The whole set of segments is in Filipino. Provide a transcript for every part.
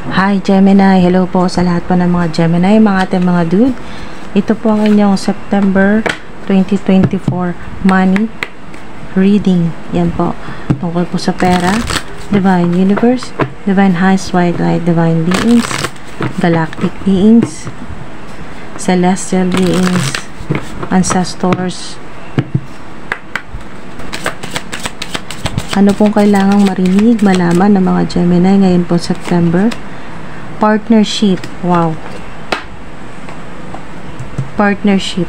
Hi Gemini, hello po sa lahat po ng mga Gemini, mga ating mga dude. Ito po ang inyong September 2024 money reading. Yan po, tungkol po sa pera, divine universe, divine highest white light, divine beings, galactic beings, celestial beings, ancestors. Ano pong kailangang marinig, malaman ng mga Gemini ngayon po September? Partnership. Wow. Partnership.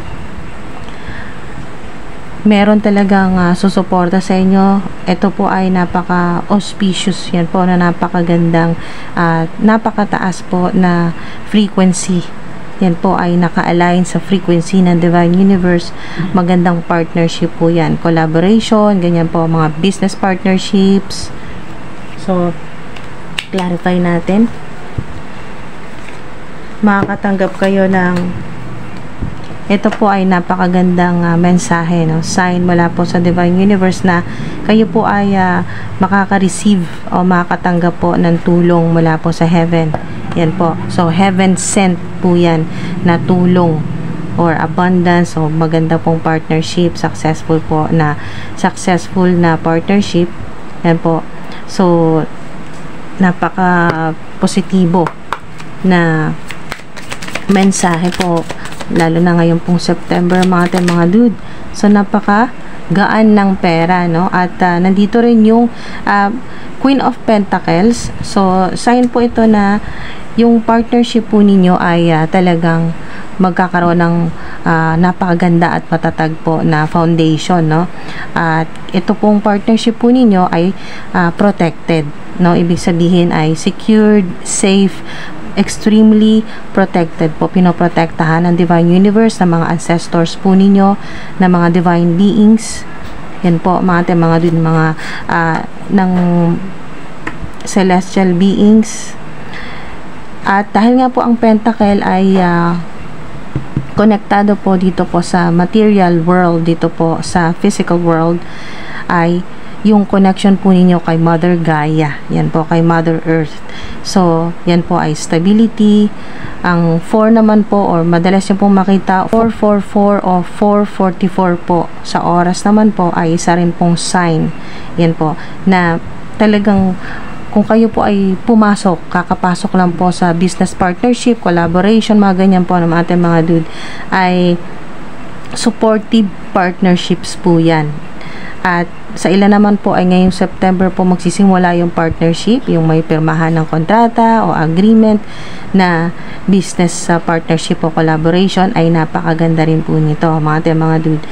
Meron talagang susuporta sa inyo. Ito po ay napaka-auspicious. Yan po na napakagandang napakataas po na frequency. Yan po ay naka-align sa frequency ng Divine Universe. Magandang partnership po yan. Collaboration, ganyan po, mga business partnerships. So, clarify natin. Makakatanggap kayo ng ito po ay napakagandang mensahe, no? Sign mula po sa Divine Universe na kayo po ay makaka-receive o makakatanggap po ng tulong mula po sa heaven. Yan po. So, heaven sent po yan na tulong or abundance o maganda pong partnership, successful na partnership. Yan po. So, napaka-positibo na mensahe po, lalo na ngayon pong September, mga dude. So, napaka gaan ng pera, no? At nandito rin yung Queen of Pentacles. So, sign po ito na yung partnership po ninyo ay talagang magkakaroon ng napakaganda at matatag po na foundation, no? At ito pong partnership po ninyo ay protected, no? Ibig sabihin ay secured, safe, extremely protected po. Pinoprotektahan ng Divine Universe, ng mga ancestors po ninyo, ng mga divine beings. Yan po, mga ng celestial beings. At dahil nga po ang Pentacle ay konektado po dito po sa material world, dito po sa physical world, ay yung connection po ninyo kay Mother Gaia. Yan po, kay Mother Earth. So, yan po ay stability. Ang 4 naman po, or madalas nyo pong makita, 444 o 444 po. Sa oras naman po, ay isa rin pong sign. Yan po, na talagang kung kayo po ay pumasok, kakapasok lang po sa business partnership, collaboration, mga ganyan po ng ating mga dude, ay supportive partnerships po yan. At sa ilan naman po ay ngayong September po magsisimula yung partnership, yung may pirmahan ng kontrata o agreement na business partnership o collaboration, ay napakaganda rin po nito, mga dude.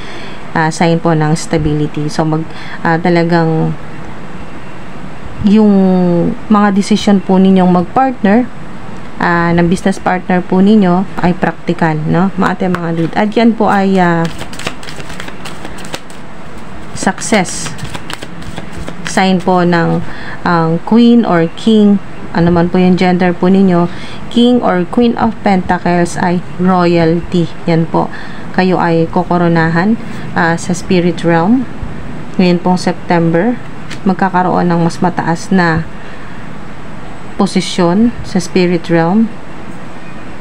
Sign po ng stability. So talagang yung mga decision po ninyong mag-partner ng business partner po ninyo ay practical, no? Mga dude. At yan po ay success. Sign po ng Queen or King, ano man po yung gender po ninyo, King or Queen of Pentacles ay royalty. Yan po. Kayo ay kokoronahan sa spirit realm. Ngayon pong September, magkakaroon ng mas mataas na posisyon sa spirit realm.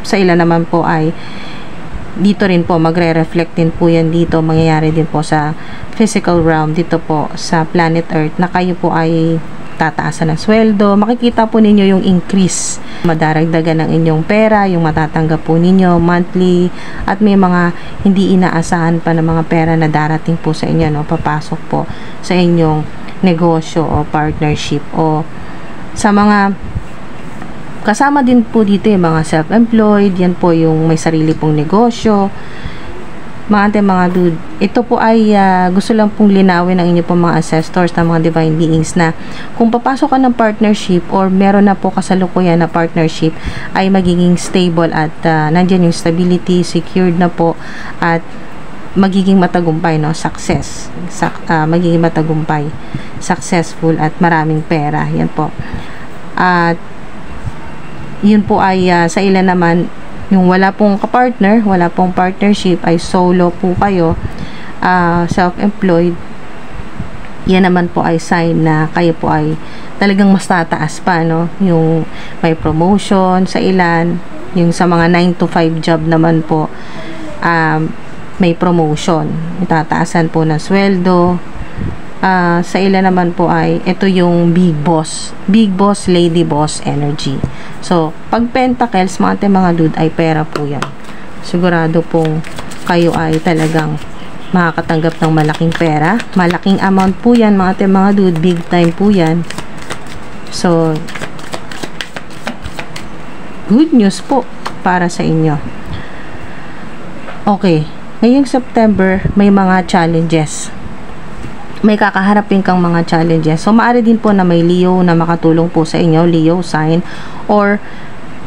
Sa ilan naman po ay dito rin po, magre-reflect din po yan dito, mangyayari din po sa physical realm, dito po sa planet Earth, na kayo po ay tataasan ng sweldo. Makikita po ninyo yung increase, madaragdagan ng inyong pera, yung matatanggap po ninyo monthly, at may mga hindi inaasahan pa ng mga pera na darating po sa inyo, no? Papasok po sa inyong negosyo o partnership, o sa mga kasama din po dito yung mga self-employed. Yan po yung may sarili pong negosyo, mga dude. Ito po ay gusto lang pong linawin ng inyo pong mga ancestors, ng mga divine beings, na kung papasok ka ng partnership or meron na po kasalukuyan na partnership, ay magiging stable at nandyan yung stability, secured na po, at magiging matagumpay, no? Success. Magiging matagumpay, successful, at maraming pera. Yan po. At yun po ay sa ilan naman, yung wala pong kapartner, wala pong partnership, ay solo po kayo, self-employed, yan naman po ay sign na kayo po ay talagang mas tataas pa, no? Yung may promotion sa ilan, yung sa mga 9 to 5 job naman po, may promotion, itataasan po ng sweldo. Sa ilan naman po ay ito yung big boss, lady boss energy. So pag pentacles, mga dude, ay pera po yan. Sigurado pong kayo ay talagang makakatanggap ng malaking pera, malaking amount po yan, mga dude, big time po yan. So good news po para sa inyo. Okay, ngayong September may mga challenges, may kakaharapin kang mga challenges. So maaari din po na may Leo na makatulong po sa inyo, Leo sign or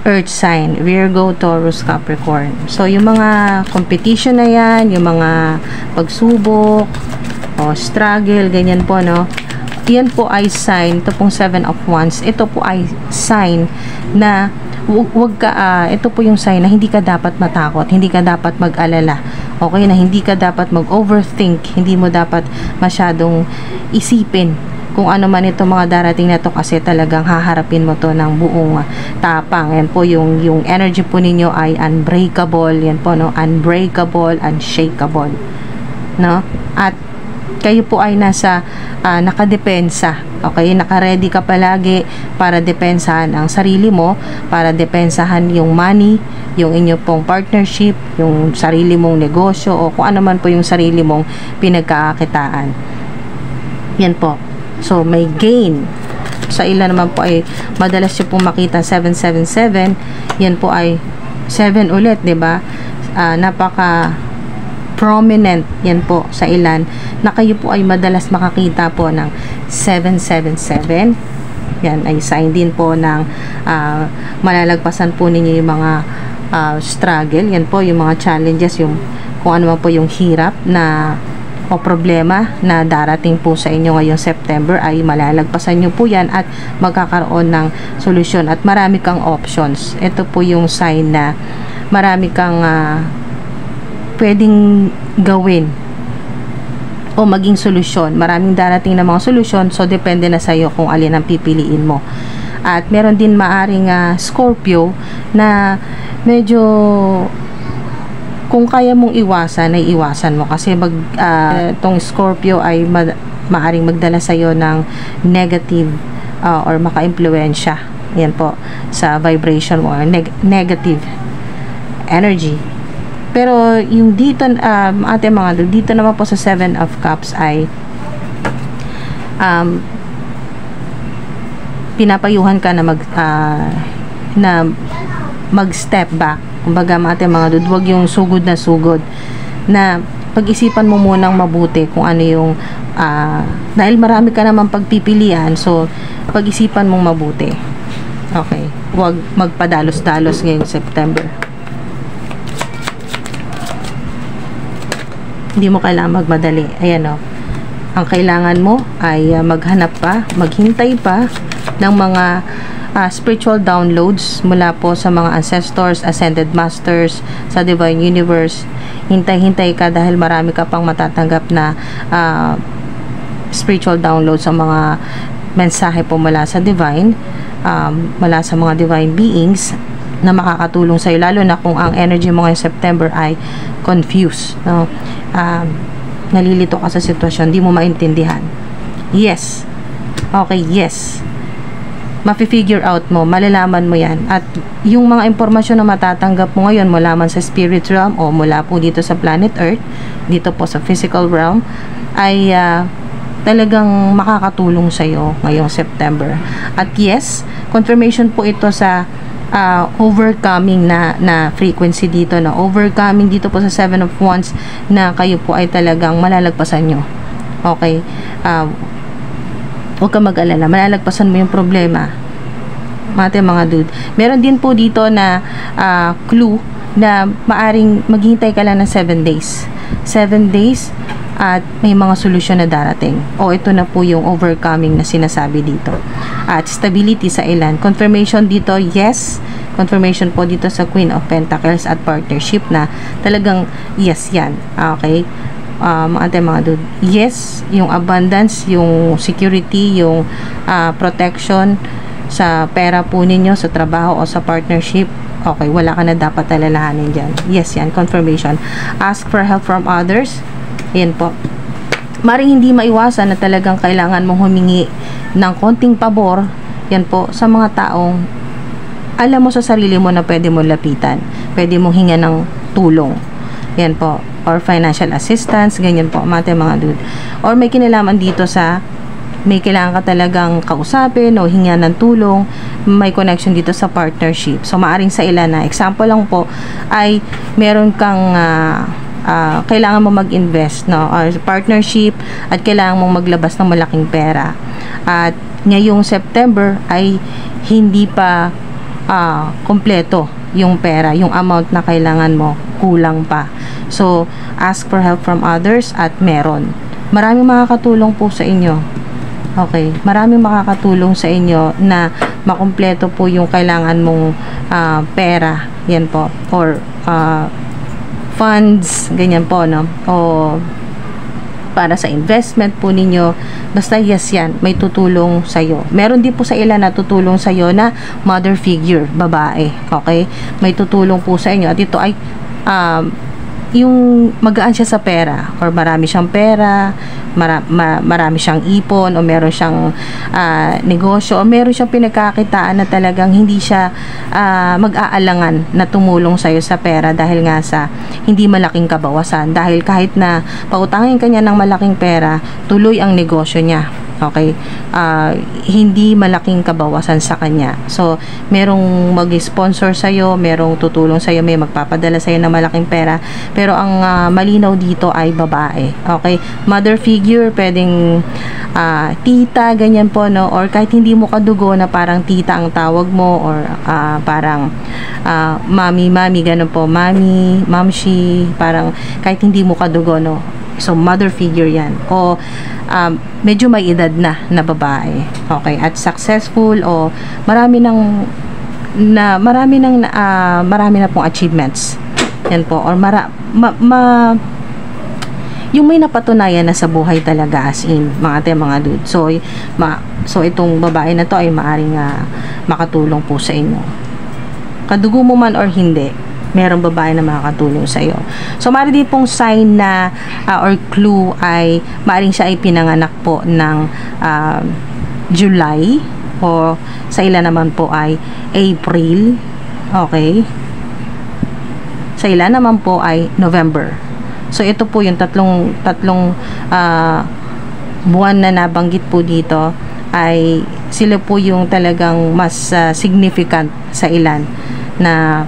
Earth sign, Virgo, Taurus, Capricorn. So yung mga competition na yan, yung mga pagsubok o struggle, ganyan po, no? Yan po ay sign, ito pong 7 of Wands, ito po ay sign na ito po yung sign na hindi ka dapat matakot, hindi ka dapat mag-alala, okay, na hindi ka dapat mag-overthink, hindi mo dapat masyadong isipin kung ano man ito mga darating na to, kasi talagang haharapin mo to ng buong tapang. Yan po yung energy po ninyo ay unbreakable, yan po, no, unbreakable, unshakable, no, at kayo po ay nasa nakadepensa, okay, nakaready ka palagi para depensahan ang sarili mo, para depensahan yung money, yung inyo pong partnership, yung sarili mong negosyo, o kung ano man po yung sarili mong pinagkakakitaan. Yan po. So may gain. Sa ilan naman po ay madalas nyo po makita 777, yan po ay 7 ulit, 'di ba? Napaka prominent yan po sa ilan na kayo po ay madalas makakita po ng 777. Yan ay sign din po ng malalagpasan po ninyo yung mga struggle, yan po yung mga challenges, yung kung ano man po yung hirap na o problema na darating po sa inyo ngayong September, ay malalagpasan nyo po yan at magkakaroon ng solusyon at marami kang options. Ito po yung sign na marami kang pwedeng gawin o maging solusyon. Maraming darating na mga solusyon, so depende na sa'yo kung alin ang pipiliin mo. At meron din maaring Scorpio na medyo kung kaya mong iwasan, ay iwasan mo, kasi itong Scorpio ay maaring magdala sa'yo ng negative or maka-impluensya, yan po, sa vibration mo, negative energy. Pero yung dito, dito naman po sa 7 of Cups ay pinapayuhan ka na mag-step back. Kumbaga mga dude, wag yung sugod na sugod, na pag-isipan mo munang mabuti kung ano yung dahil marami ka naman pagpipilian, so pag-isipan mong mabuti. Okay, wag magpadalos-dalos ngayong September. Hindi mo kailangan magmadali. Ayan, o, ang kailangan mo ay maghanap pa, maghintay pa ng mga spiritual downloads mula po sa mga ancestors, ascended masters, sa divine universe. Hintay-hintay ka dahil marami ka pang matatanggap na spiritual downloads sa mga mensahe po mula sa divine, mula sa mga divine beings na makakatulong sa'yo, lalo na kung ang energy mo ngayong September ay confused, no? Nalilito ka sa sitwasyon, di mo maintindihan. Yes. Okay, yes. Mafi-figure out mo, malalaman mo yan. At yung mga impormasyon na matatanggap mo ngayon mula man sa spirit realm o mula po dito sa planet Earth, dito po sa physical realm, ay talagang makakatulong sa'yo ngayong September. At yes, confirmation po ito sa overcoming na frequency dito, na overcoming dito po sa 7 of Wands, na kayo po ay talagang malalagpasan nyo. Okay? Huwag ka mag-alala, malalagpasan mo yung problema, mga dude. Meron din po dito na clue na maaring maghintay ka lang ng 7 days. 7 days at may mga solusyon na darating. O ito na po yung overcoming na sinasabi dito. At stability sa ilan. Confirmation dito, yes. Confirmation po dito sa Queen of Pentacles at partnership, na talagang yes yan. Okay? mga dude, yes, yung abundance, yung security, yung protection sa pera po ninyo, sa trabaho o sa partnership, okay, wala ka na dapat alalahanin dyan. Yes, yan, confirmation. Ask for help from others. Yan po. Maring hindi maiwasan na talagang kailangan mong humingi ng konting pabor, yan po, sa mga taong alam mo sa sarili mo na pwede mo lapitan. Pwede mong hinga ng tulong. Yan po. Or financial assistance, ganyan po, mga dude. Or may kinalaman dito sa may kailangan ka talagang kausapin o hinga ng tulong, may connection dito sa partnership. So, maaring sa ilan na, example lang po, ay meron kang kailangan mo mag-invest, no? Or partnership, at kailangan mong maglabas ng malaking pera. At ngayong September ay hindi pa kompleto yung pera, yung amount na kailangan mo, kulang pa. So, ask for help from others at meron. Maraming makakatulong po sa inyo. Okay, maraming makakatulong sa inyo na makumpleto po yung kailangan mong pera, yan po, or funds, ganyan po, no? O para sa investment po ninyo, basta yes yan, may tutulong sa'yo. Meron din po sa ilan na tutulong sa'yo na mother figure, babae, okay? May tutulong po sa inyo, at ito ay yung magaan siya sa pera, or marami siyang pera, marami siyang ipon, o meron siyang negosyo, o meron siyang pinagkakitaan na talagang hindi siya mag-aalangan na tumulong sa'yo sa pera dahil nga sa hindi malaking kabawasan. Dahil kahit na pautangin kanya ng malaking pera, tuloy ang negosyo niya. Okay? Hindi malaking kabawasan sa kanya. So, merong mag-sponsor sa'yo, merong tutulong sa'yo, may magpapadala sa'yo ng malaking pera. Pero ang malinaw dito ay babae. Okay? Mother figure, pwedeng tita, ganyan po, no? Or kahit hindi mo kadugo na parang tita ang tawag mo, or parang mami, ganun po, mami, mamshi, parang kahit hindi mo kadugo, no? So, mother figure yan. O, medyo may edad na babae. Okay. At successful, o marami na pong achievements. Yan po. Or yung may napatunayan na sa buhay talaga, as in, mga dude. So, itong babae na to ay maaring makatulong po sa inyo. Kadugo mo man or hindi, merong babae na makakatulong sa iyo. So, maaari din pong sign na or clue ay maaring siya ay pinanganak po ng July, o sa ilan naman po ay April. Okay? Sa ilan naman po ay November. So, ito po yung tatlong buwan na nabanggit po dito, ay sila po yung talagang mas significant sa ilan na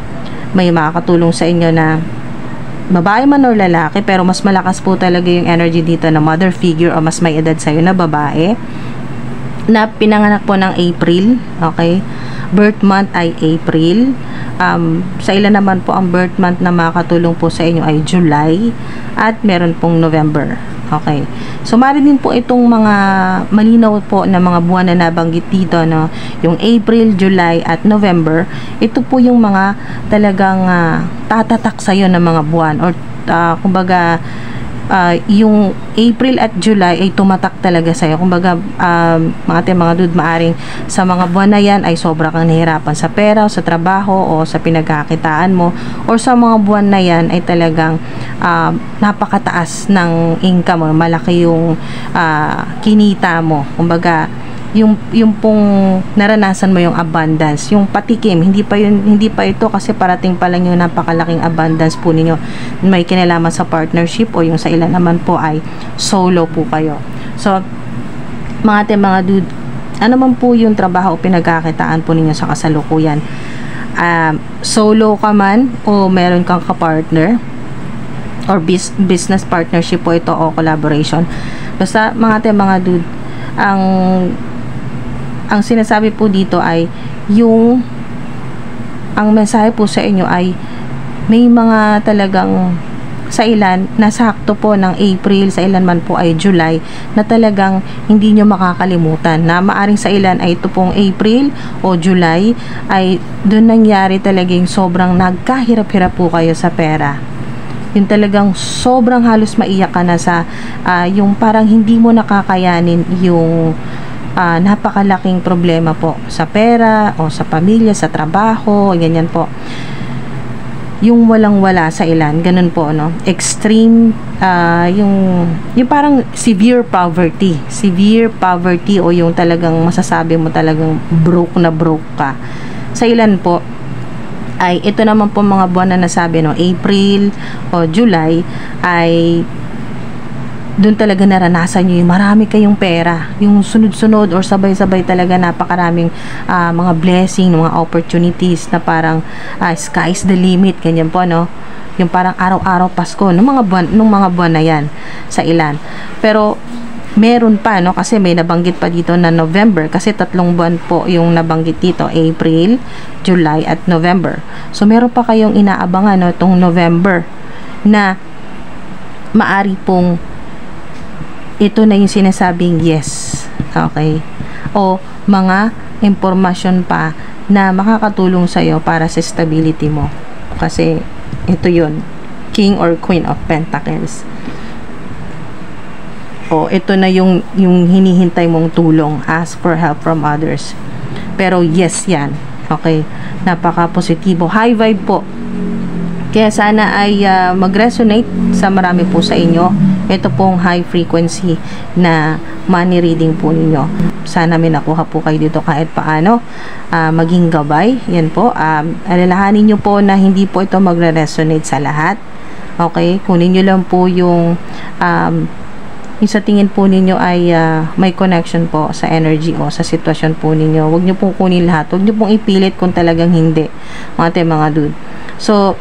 may makakatulong sa inyo, na babae man or lalaki, pero mas malakas po talaga yung energy dito na mother figure, o mas may edad sa'yo na babae na pinanganak po ng April. Okay? Birth month ay April. Sa ilan naman po ang birth month na makakatulong po sa inyo ay July, at meron pong November. Okay. So, maaari din po itong mga malinaw po na mga buwan na nabanggit dito, no? Yung April, July, at November, ito po yung mga talagang tatatak sa'yo ng mga buwan, or kumbaga, yung April at July ay tumatak talaga sa'yo. Kumbaga, mga dude, maaring sa mga buwan na yan ay sobra kang nahirapan sa pera, o sa trabaho, o sa pinagkakitaan mo, or sa mga buwan na yan ay talagang napakataas ng income, or malaki yung kinita mo. Kumbaga, yung pong naranasan mo yung abundance, yung patikim, hindi pa ito kasi parating pa lang yung napakalaking abundance po ninyo. May kinalaman sa partnership, o yung sa ilan naman po ay solo po kayo. So, mga dude, ano man po yung trabaho o pinagkakitaan po ninyo sa kasalukuyan, solo ka man o meron kang kapartner, or business partnership po ito, o collaboration, basta mga dude, ang sinasabi po dito ay ang mensahe po sa inyo ay may mga talagang sa ilan nasakto po ng April, sa ilan man po ay July, na talagang hindi nyo makakalimutan, na maaring sa ilan ay ito pong April o July ay doon nangyari talagang sobrang nagkahirap-hirap po kayo sa pera. yung talagang sobrang halos maiyak ka na sa yung parang hindi mo nakakayanin yung napakalaking problema po sa pera o sa pamilya, sa trabaho, ganyan po. Yung walang-wala sa ilan, ganun po, no? Extreme, yung parang severe poverty o yung talagang masasabi mo talagang broke na broke ka. Sa ilan po, ay ito naman po mga buwan na nasabi, no? April o July, ay doon talaga naranasan nyo yung marami kayong pera, yung sunod-sunod or sabay-sabay talaga napakaraming mga blessing, mga opportunities na parang sky's the limit, ganyan po, no? Yung parang araw-araw Pasko nung mga buwan na yan sa ilan. Pero meron pa, no, kasi may nabanggit pa dito na November, kasi 3 buwan po yung nabanggit dito, April, July at November. So meron pa kayong inaabangan, no, itong November na maari pong ito na yung sinasabing yes, okay, o mga impormasyon pa na makakatulong sa'yo para sa stability mo, kasi ito yun, King or Queen of Pentacles. O ito na yung hinihintay mong tulong, ask for help from others, pero yes yan, okay, napaka positibo, high vibe po. Kaya sana ay mag-resonate sa marami po sa inyo ito pong high frequency na money reading po ninyo. Sana may nakuha po kayo dito kahit paano, maging gabay. Yan po, alalahanin nyo po na hindi po ito magre-resonate sa lahat. Okay, kunin nyo lang po yung sa tingin po ninyo ay may connection po sa energy o sa sitwasyon po ninyo. Huwag nyo pong kunin lahat, huwag nyo pong ipilit kung talagang hindi, mga dude. So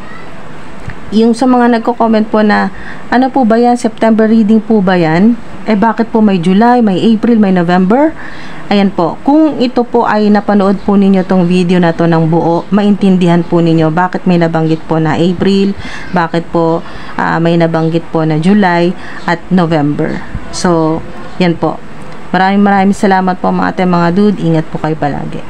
yung sa mga nagko-comment po na ano po ba yan, September reading po ba yan? Bakit po may July, may April, may November? Ayan po, kung ito po ay napanood po ninyo tong video na to ng buo, maintindihan po ninyo bakit may nabanggit po na April, bakit po may nabanggit po na July at November. So yan po, maraming salamat po mga dude, ingat po kayo palagi.